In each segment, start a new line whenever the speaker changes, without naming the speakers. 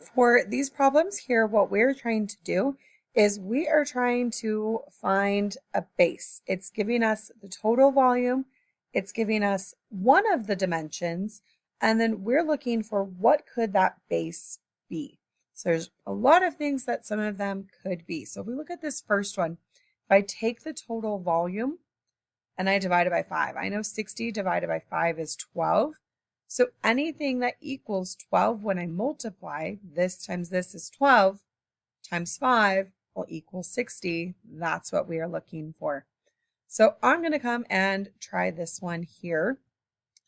For these problems here, what we're trying to do is we are trying to find a base. It's giving us the total volume, it's giving us one of the dimensions, and then we're looking for what could that base be. So there's a lot of things that some of them could be. So if we look at this first one, if I take the total volume and I divide it by 5, I know 60 divided by 5 is 12. So anything that equals 12 when I multiply, this times this is 12, times 5 will equal 60. That's what we are looking for. So I'm going to come and try this one here.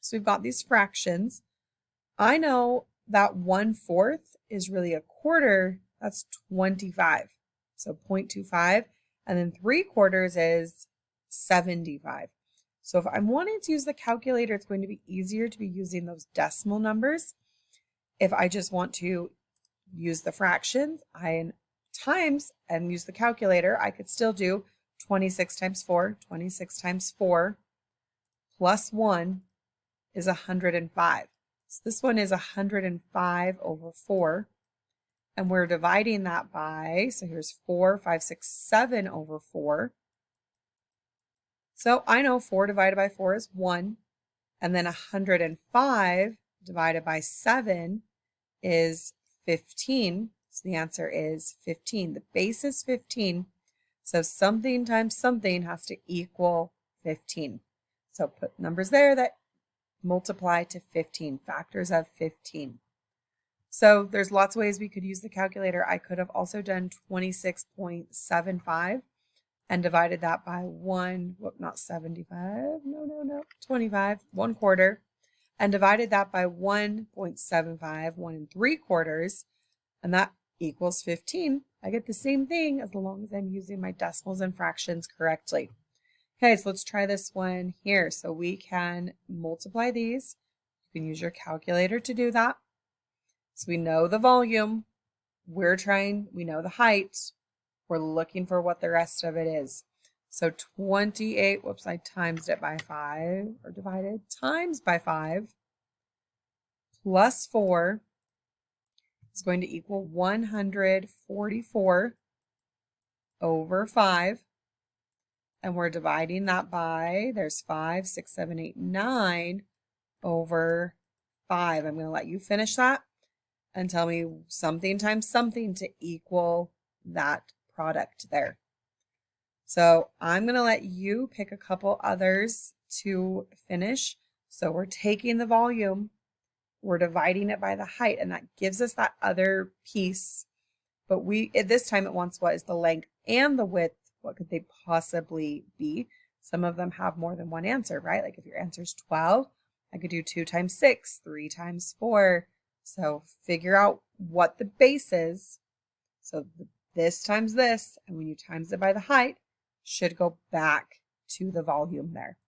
So we've got these fractions. I know that 1/4 is really a quarter. That's 25. So 0.25. And then 3/4 is 75. So if I'm wanting to use the calculator, it's going to be easier to be using those decimal numbers. If I just want to use the fractions, times and use the calculator, I could still do 26 times 4. 26 times 4 plus 1 is 105. So this one is 105 over 4. And we're dividing that by, so here's 4, 5, 6, 7 over 4. So I know 4 divided by 4 is 1, and then 105 divided by 7 is 15. So the answer is 15. The base is 15, so something times something has to equal 15. So put numbers there that multiply to 15, factors of 15. So there's lots of ways we could use the calculator. I could have also done 26.75 and divided that by 25, 1/4, and divided that by 1.75, 1 3/4, and that equals 15. I get the same thing as long as I'm using my decimals and fractions correctly. Okay, so let's try this one here. So we can multiply these. You can use your calculator to do that. So we know the volume, we know the height, we're looking for what the rest of it is. So 28, whoops, I timesed it by 5, or divided, times by 5, plus 4 is going to equal 144 over 5. And we're dividing that by, there's 5, 6, 7, 8, 9 over 5. I'm going to let you finish that and tell me something times something to equal that product there. So I'm going to let you pick a couple others to finish. So we're taking the volume, we're dividing it by the height, and that gives us that other piece. But at this time it wants what is the length and the width. What could they possibly be? Some of them have more than one answer, right? Like if your answer is 12, I could do 2 times 6, 3 times 4. So figure out what the base is. So this times this, and when you times it by the height, should go back to the volume there.